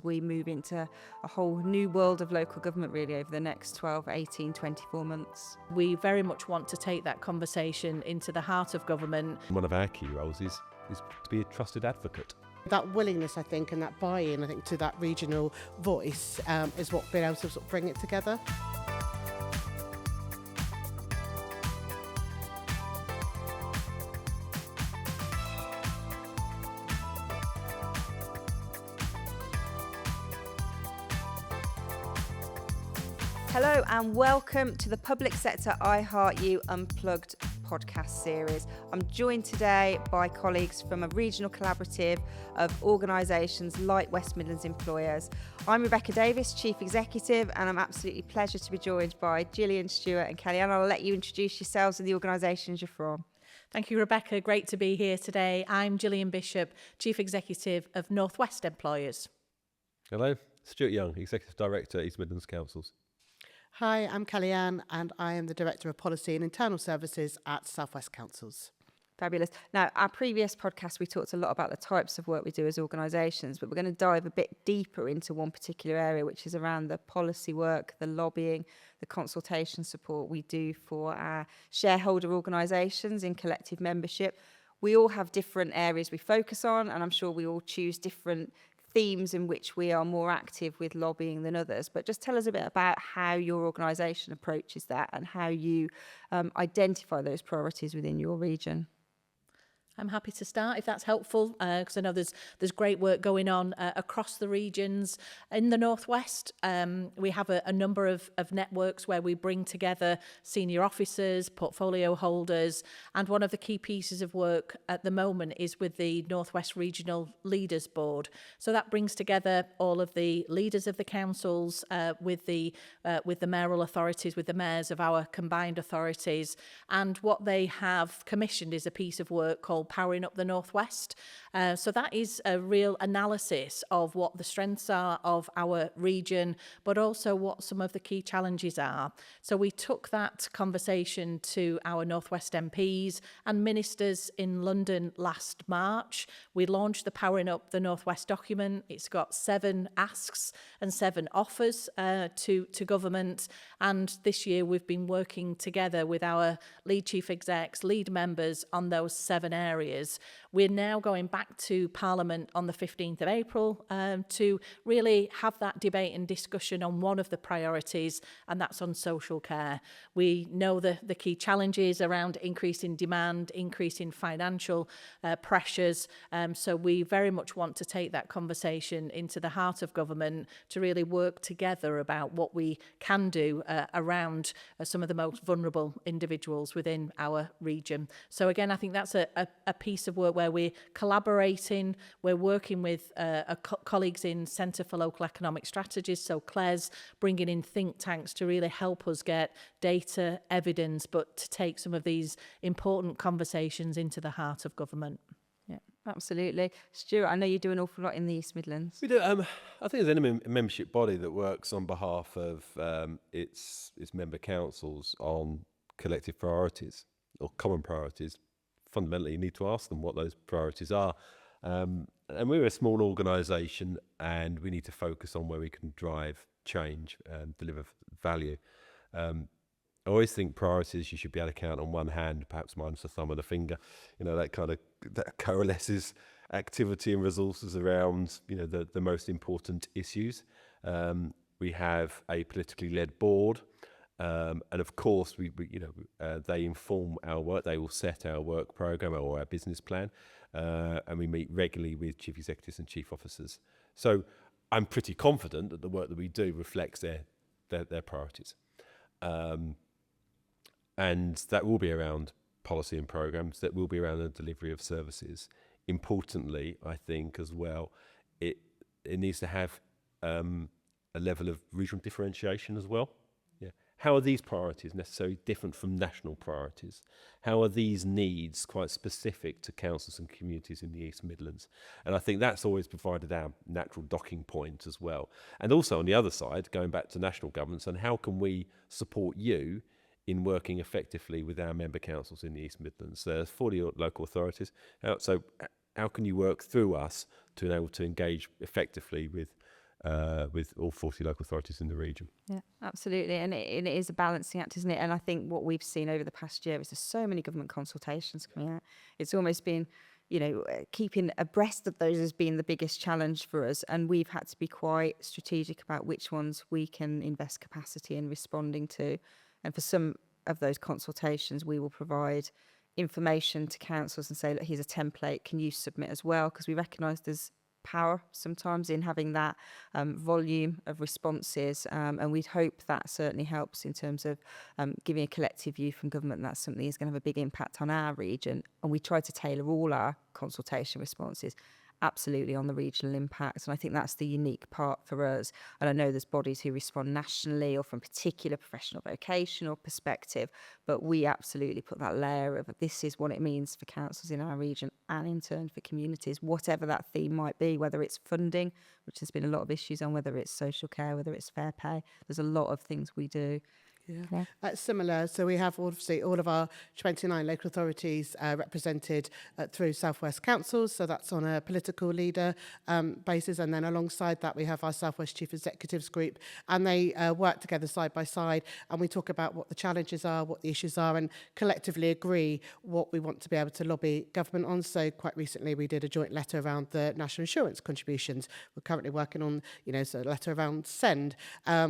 we move into a whole new world of local government really over the next 12, 18, 24 months. We very much want to take that conversation into the heart of government. One of our key roles is to be a trusted advocate. That willingness, I think, and that buy-in, I think, to that regional voice is what being able to sort of bring it together. Hello and welcome to the Public Sector I Heart You Unplugged podcast series. I'm joined today by colleagues from a regional collaborative of organisations like West Midlands Employers. I'm Rebecca Davis, Chief Executive, and I'm absolutely pleased to be joined by Gillian, Stuart and Kelly. And I'll let you introduce yourselves and the organisations you're from. Thank you, Rebecca. Great to be here today. I'm Gillian Bishop, Chief Executive of North West Employers. Hello, Stuart Young, Executive Director, East Midlands Councils. Hi, I'm Gillian and I am the Director of Policy and Internal Services at South West Councils. Fabulous. Now, our previous podcast, we talked a lot about the types of work we do as organisations, but we're going to dive a bit deeper into one particular area, which is around the policy work, the lobbying, the consultation support we do for our shareholder organisations in collective membership. We all have different areas we focus on, and I'm sure we all choose different themes in which we are more active with lobbying than others. But just tell us a bit about how your organisation approaches that and how you identify those priorities within your region. I'm happy to start if that's helpful, because I know there's great work going on across the regions. In the Northwest, we have a number of networks where we bring together senior officers, portfolio holders, and one of the key pieces of work at the moment is with the Northwest Regional Leaders Board. So that brings together all of the leaders of the councils with the mayoral authorities, with the mayors of our combined authorities, and what they have commissioned is a piece of work called Powering Up the Northwest. So that is a real analysis of what the strengths are of our region, but also what some of the key challenges are. So we took that conversation to our Northwest MPs and ministers in London last March. We launched the Powering Up the Northwest document. It's got 7 asks and 7 offers to government. And this year we've been working together with our lead chief execs, lead members on those 7 areas. We're now going back to Parliament on the 15th of April to really have that debate and discussion on one of the priorities, and that's on social care. We know the key challenges around increasing demand, increasing financial pressures, so we very much want to take that conversation into the heart of government to really work together about what we can do around some of the most vulnerable individuals within our region. So again, I think that's a piece of work where we're collaborating. We're working with colleagues in Centre for Local Economic Strategies, so CLES, bringing in think tanks to really help us get data, evidence, but to take some of these important conversations into the heart of government. Yeah, absolutely. Stuart, I know you do an awful lot in the East Midlands. We do. I think there's a membership body that works on behalf of its member councils on collective priorities or common priorities. Fundamentally, you need to ask them what those priorities are. And we're a small organisation and we need to focus on where we can drive change and deliver value. I always think priorities you should be able to count on one hand, perhaps minus the thumb of the finger. You know, that coalesces activity and resources around, you know, the most important issues. We have a politically led board. And of course, they inform our work. They will set our work program or our business plan, and we meet regularly with chief executives and chief officers. So I'm pretty confident that the work that we do reflects their priorities, and that will be around policy and programs. That will be around the delivery of services. Importantly, I think as well, it needs to have a level of regional differentiation as well. How are these priorities necessarily different from national priorities? How are these needs quite specific to councils and communities in the East Midlands? And I think that's always provided our natural docking point as well. And also on the other side, going back to national governments, and how can we support you in working effectively with our member councils in the East Midlands? There's 40 local authorities. So how can you work through us to be able to engage effectively with with all 40 local authorities in the region. Yeah, absolutely. And it is a balancing act, isn't it? And I think what we've seen over the past year is there's so many government consultations coming out. It's almost been, keeping abreast of those has been the biggest challenge for us. And we've had to be quite strategic about which ones we can invest capacity in responding to. And for some of those consultations, we will provide information to councils and say, look, here's a template, can you submit as well? Because we recognise there's power sometimes in having that volume of responses, and we'd hope that certainly helps in terms of giving a collective view from government that's something that's going to have a big impact on our region. And we try to tailor all our consultation responses absolutely on the regional impact, and I think that's the unique part for us. And I know there's bodies who respond nationally or from particular professional vocational perspective, but we absolutely put that layer of this is what it means for councils in our region and in turn for communities, whatever that theme might be, whether it's funding, which there's been a lot of issues on, whether it's social care, whether it's fair pay. There's a lot of things we do. Yeah, similar. So we have obviously all of our 29 local authorities represented through South West Councils. So that's on a political leader basis. And then alongside that, we have our South West Chief Executives Group. And they work together side by side. And we talk about what the challenges are, what the issues are, and collectively agree what we want to be able to lobby government on. So quite recently, we did a joint letter around the national insurance contributions. We're currently working on, so a letter around SEND.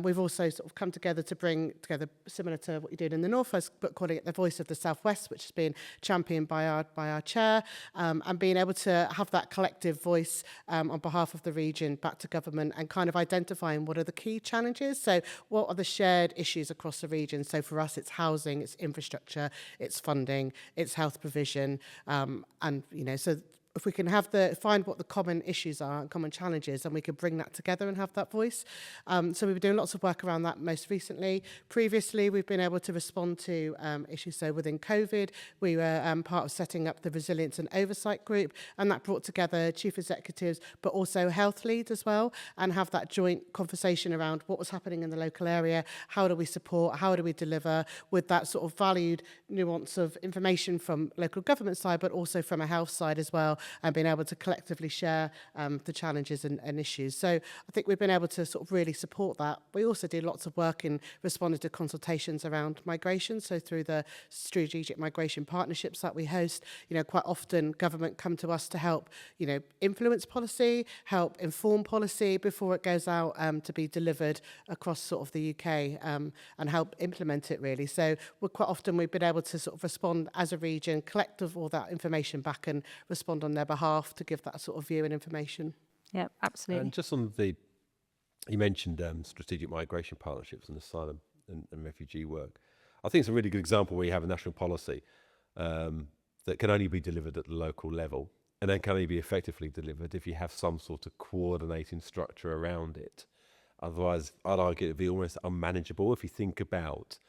We've also sort of come together to bring together similar to what you did in the North West, but calling it the Voice of the South West, which has been championed by our chair, and being able to have that collective voice on behalf of the region back to government and kind of identifying what are the key challenges. So what are the shared issues across the region? So for us, it's housing, it's infrastructure, it's funding, it's health provision, and so if we can find what the common issues are and common challenges, and we can bring that together and have that voice. So we've been doing lots of work around that most recently. Previously, we've been able to respond to issues. So within COVID, we were part of setting up the Resilience and Oversight Group, and that brought together chief executives, but also health leads as well, and have that joint conversation around what was happening in the local area, how do we support, how do we deliver, with that sort of valued nuance of information from local government side, but also from a health side as well, and being able to collectively share the challenges and issues. So I think we've been able to sort of really support that. We also do lots of work in responding to consultations around migration. So through the strategic migration partnerships that we host, quite often government come to us to help, influence policy, help inform policy before it goes out to be delivered across sort of the UK, and help implement it really. So we've been able to sort of respond as a region, collect all that information back and respond on their behalf to give that sort of view and information. Yeah, absolutely. And just on you mentioned strategic migration partnerships and asylum and refugee work. I think it's a really good example where you have a national policy that can only be delivered at the local level, and then can only be effectively delivered if you have some sort of coordinating structure around it. Otherwise, I'd argue it'd be almost unmanageable if you think about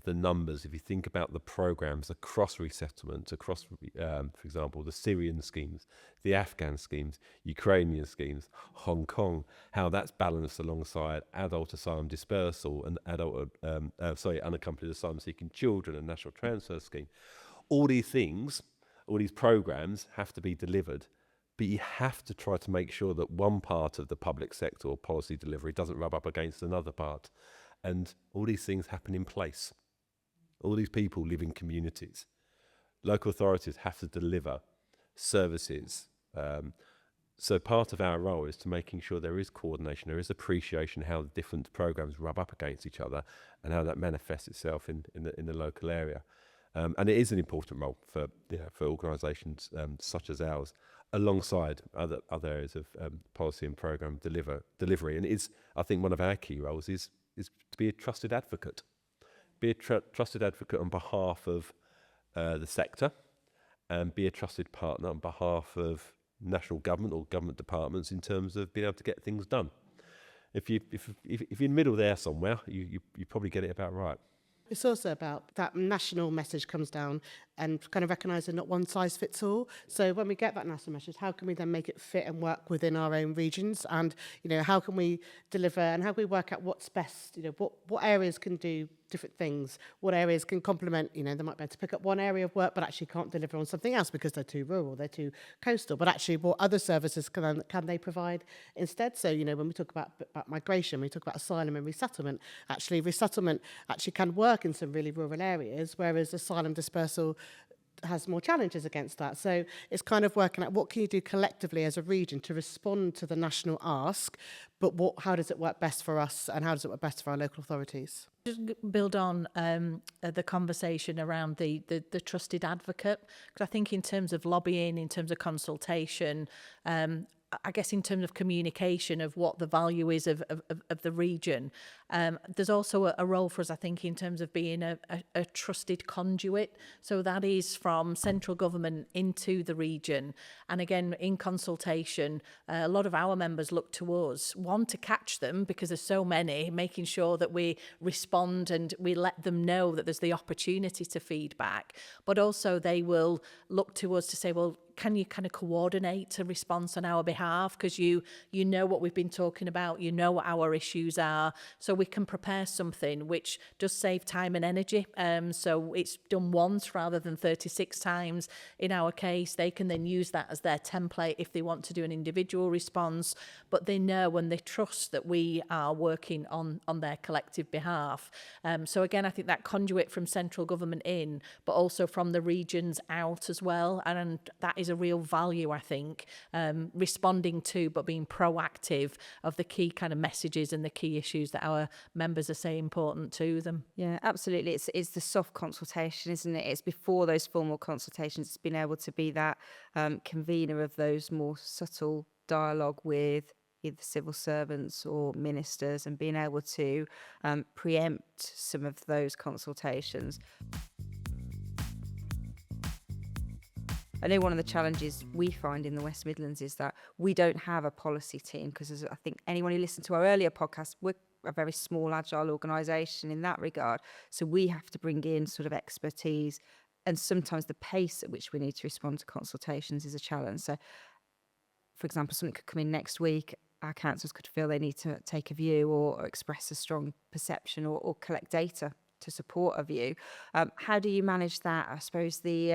the numbers, if you think about the programs across resettlement, across, for example, the Syrian schemes, the Afghan schemes, Ukrainian schemes, Hong Kong, how that's balanced alongside adult asylum dispersal and unaccompanied asylum seeking children and national transfer scheme. All these things, all these programs have to be delivered, but you have to try to make sure that one part of the public sector or policy delivery doesn't rub up against another part. And all these things happen in place. All these people live in communities. Local authorities have to deliver services. So part of our role is to making sure there is coordination, there is appreciation how the different programs rub up against each other and how that manifests itself in the local area. And it is an important role for organisations such as ours, alongside other areas of policy and programme delivery. And it is, I think, one of our key roles is to be a trusted advocate. Be a trusted advocate on behalf of the sector, and be a trusted partner on behalf of national government or government departments in terms of being able to get things done. If you're in the middle there somewhere, you probably get it about right. It's also about that national message comes down and kind of recognising not one size fits all. So when we get that national measures, how can we then make it fit and work within our own regions? And, how can we deliver and how can we work out what's best? What areas can do different things, what areas can complement, they might be able to pick up one area of work but actually can't deliver on something else because they're too rural, they're too coastal, but actually what other services can they provide instead? So, when we talk about migration, we talk about asylum and resettlement, actually resettlement actually can work in some really rural areas, whereas asylum dispersal has more challenges against that. So it's kind of working out what can you do collectively as a region to respond to the national ask, but how does it work best for us and how does it work best for our local authorities? Just build on the conversation around the trusted advocate, because I think in terms of lobbying, in terms of consultation, I guess in terms of communication of what the value is of the region, there's also a role for us, I think, in terms of being a trusted conduit. So that is from central government into the region. And again, in consultation, a lot of our members look to us, one, to catch them because there's so many, making sure that we respond and we let them know that there's the opportunity to feedback. But also they will look to us to say, well, can you kind of coordinate a response on our behalf? Because you know what we've been talking about, you know what our issues are, so we can prepare something which does save time and energy. So it's done once rather than 36 times. In our case, they can then use that as their template if they want to do an individual response, but they know and they trust that we are working on their collective behalf. So again, I think that conduit from central government in, but also from the regions out as well, and that is a real value, I think, responding to but being proactive of the key kind of messages and the key issues that our members are saying important to them. Yeah, absolutely. It's the soft consultation, isn't it? It's before those formal consultations. It's been able to be that convener of those more subtle dialogue with either civil servants or ministers, and being able to preempt some of those consultations. I know one of the challenges we find in the West Midlands is that we don't have a policy team, because I think anyone who listened to our earlier podcast, we're a very small, agile organisation in that regard. So we have to bring in sort of expertise, and sometimes the pace at which we need to respond to consultations is a challenge. So, for example, something could come in next week, our councils could feel they need to take a view or express a strong perception or collect data to support a view. How do you manage that? I suppose the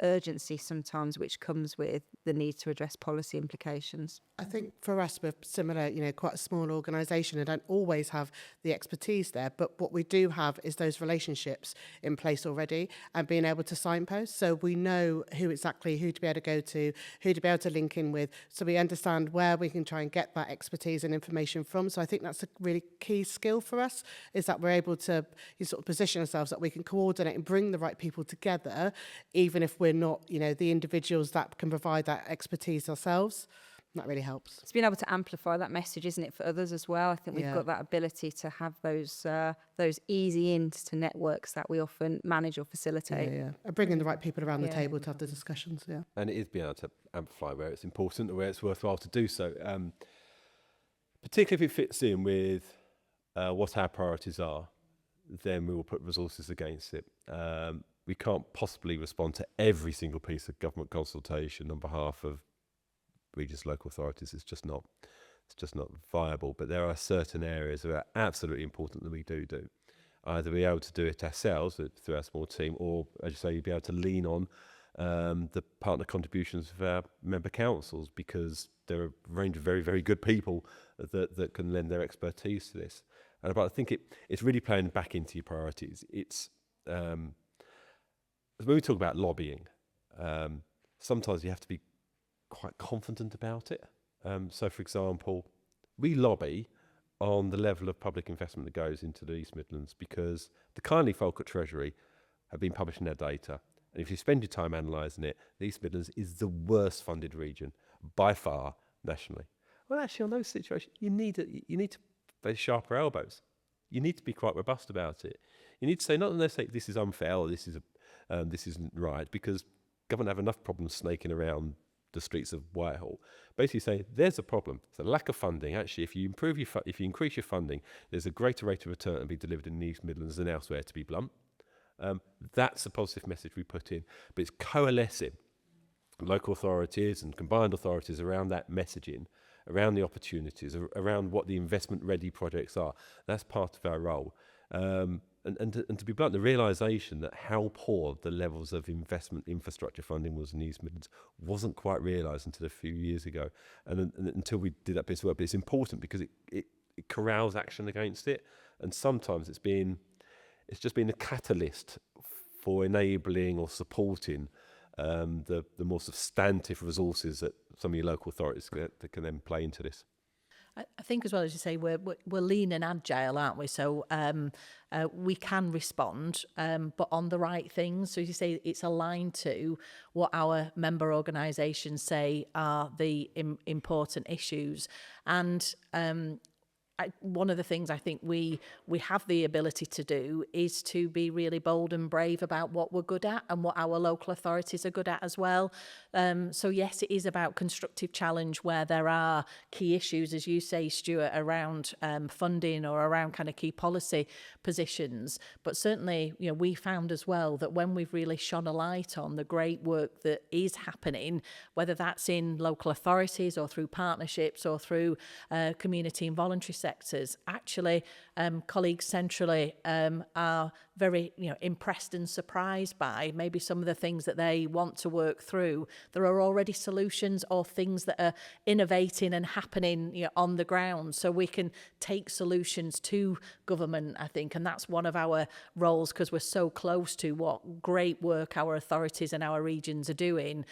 urgency sometimes which comes with the need to address policy implications. I think for us, we're similar, quite a small organisation and don't always have the expertise there. But what we do have is those relationships in place already and being able to signpost. So we know who to be able to go to, who to be able to link in with. So we understand where we can try and get that expertise and information from. So I think that's a really key skill for us, is that we're able to sort of position ourselves that we can coordinate and bring the right people together, even if we're not, the individuals that can provide that expertise ourselves. That really helps. It's being able to amplify that message, isn't it, for others as well? I think we've got that ability to have those easy ins to networks that we often manage or facilitate. Yeah. And bringing the right people around the table to have the discussions, And it is being able to amplify where it's important and where it's worthwhile to do so. Particularly if it fits in with what our priorities are, then we will put resources against it. We can't possibly respond to every single piece of government consultation on behalf of regions, local authorities. It's just not viable. But there are certain areas that are absolutely important that we do. Either be able to do it ourselves through our small team, or, as you say, you'd be able to lean on the partner contributions of our member councils, because there are a range of very, very good people that can lend their expertise to this. But I think it's really playing back into your priorities. It's when we talk about lobbying, sometimes you have to be quite confident about it. So, for example, we lobby on the level of public investment that goes into the East Midlands, because the kindly folk at Treasury have been publishing their data. And if you spend your time analysing it, the East Midlands is the worst funded region by far nationally. Well, actually, on those situations, you need to face sharper elbows. You need to be quite robust about it. You need to say, not unless say this is unfair or this isn't right, because government have enough problems snaking around the streets of Whitehall. Basically say there's a problem. It's a lack of funding. Actually, if you increase your funding, there's a greater rate of return to be delivered in the East Midlands than elsewhere, to be blunt. That's the positive message we put in. But it's coalescing local authorities and combined authorities around that messaging, around the opportunities, around what the investment-ready projects are. That's part of our role. And to be blunt, the realisation that how poor the levels of investment infrastructure funding was in East Midlands wasn't quite realised until a few years ago, and until we did that piece of work. But it's important because it corrals action against it, and sometimes it's just been a catalyst for enabling or supporting the more substantive resources that some of your local authorities can then play into this. I think as well, as you say, we're lean and agile, aren't we? So we can respond, but on the right things. So as you say, it's aligned to what our member organisations say are the important issues. And one of the things I think we have the ability to do is to be really bold and brave about what we're good at and what our local authorities are good at as well. So yes, it is about constructive challenge where there are key issues, as you say, Stuart, around funding or around kind of key policy positions. But certainly, you know, we found as well that when we've really shone a light on the great work that is happening, whether that's in local authorities or through partnerships or through community and voluntary sectors, actually colleagues centrally are very impressed and surprised by maybe some of the things that they want to work through. There are already solutions or things that are innovating and happening on the ground, so we can take solutions to government, I think, and that's one of our roles, because we're so close to what great work our authorities and our regions are doing.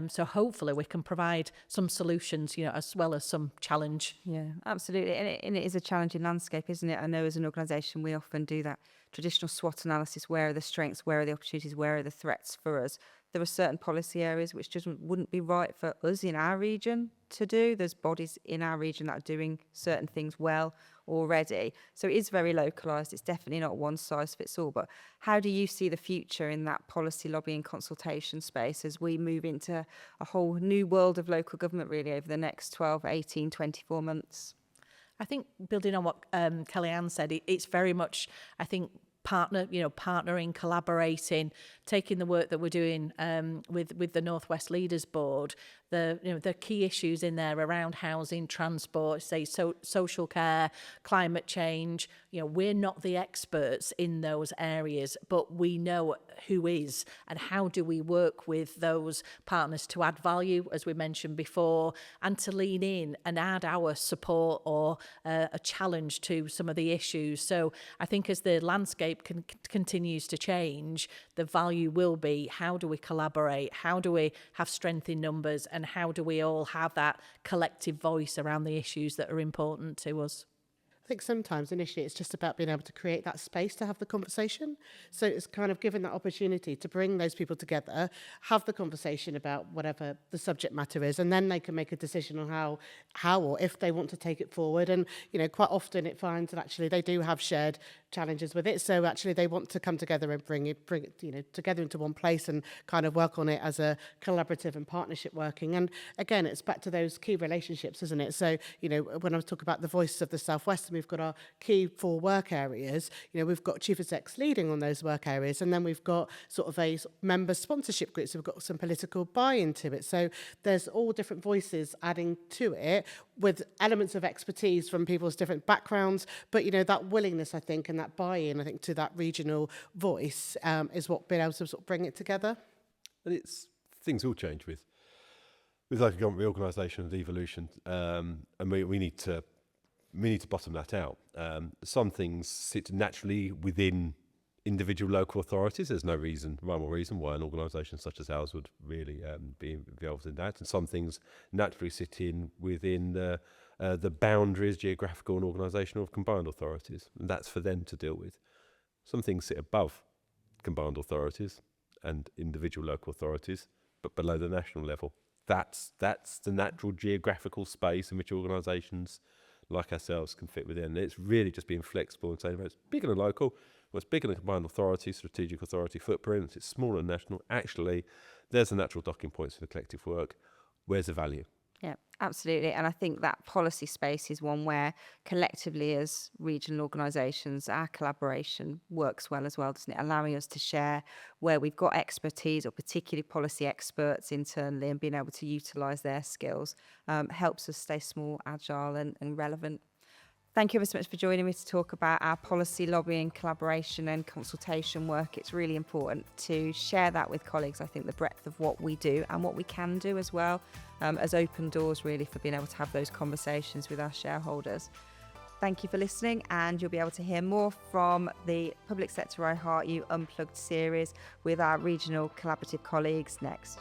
So hopefully we can provide some solutions, as well as some challenge. Yeah, absolutely. And it is a challenging landscape, isn't it? I know as an organisation we often do that traditional SWOT analysis. Where are the strengths? Where are the opportunities? Where are the threats for us? There are certain policy areas which just wouldn't be right for us in our region to do. There's bodies in our region that are doing certain things well already. So it is very localised. It's definitely not one size fits all. But how do you see the future in that policy lobbying consultation space as we move into a whole new world of local government really over the next 12, 18, 24 months? I think building on what Kellyanne said, it's very much, I think, partnering, collaborating, taking the work that we're doing with the North West Leaders Board, the key issues in there around housing, transport, say social care, climate change. We're not the experts in those areas, but we know who is, and how do we work with those partners to add value, as we mentioned before, and to lean in and add our support or a challenge to some of the issues. So I think as the landscape continues to change, the value will be, how do we collaborate? How do we have strength in numbers? And how do we all have that collective voice around the issues that are important to us? I think sometimes initially it's just about being able to create that space to have the conversation. So it's kind of given that opportunity to bring those people together, have the conversation about whatever the subject matter is, and then they can make a decision on how or if they want to take it forward. And, quite often it finds that actually they do have shared challenges with it. So actually they want to come together and bring it together into one place and kind of work on it as a collaborative and partnership working. And again, it's back to those key relationships, isn't it? So, when I talk about the voice of the South West, we've got our key 4 work areas. We've got chief execs leading on those work areas, and then we've got sort of a member sponsorship group, so we've got some political buy-in to it. So there's all different voices adding to it with elements of expertise from people's different backgrounds, but that willingness, I think, and that buy-in, I think, to that regional voice is what being able to sort of bring it together. And things will change with local government reorganisation and devolution, and we need to bottom that out. Some things sit naturally within individual local authorities. There's no rhyme or reason why an organisation such as ours would really be involved in that. And some things naturally sit within the boundaries, geographical and organisational, of combined authorities. And that's for them to deal with. Some things sit above combined authorities and individual local authorities, but below the national level. That's the natural geographical space in which organisations like ourselves can fit within. It's really just being flexible and saying, it's bigger than local, it's bigger than combined authority, strategic authority footprint, it's smaller than national. Actually, there's the natural docking points for the collective work. Where's the value? Yeah, absolutely. And I think that policy space is one where collectively as regional organisations, our collaboration works well as well, doesn't it? Allowing us to share where we've got expertise or particularly policy experts internally and being able to utilise their skills helps us stay small, agile and relevant. Thank you ever so much for joining me to talk about our policy lobbying, collaboration and consultation work. It's really important to share that with colleagues. I think the breadth of what we do and what we can do as well as open doors really for being able to have those conversations with our shareholders. Thank you for listening, and you'll be able to hear more from the Public Sector I Heart You Unplugged series with our regional collaborative colleagues next.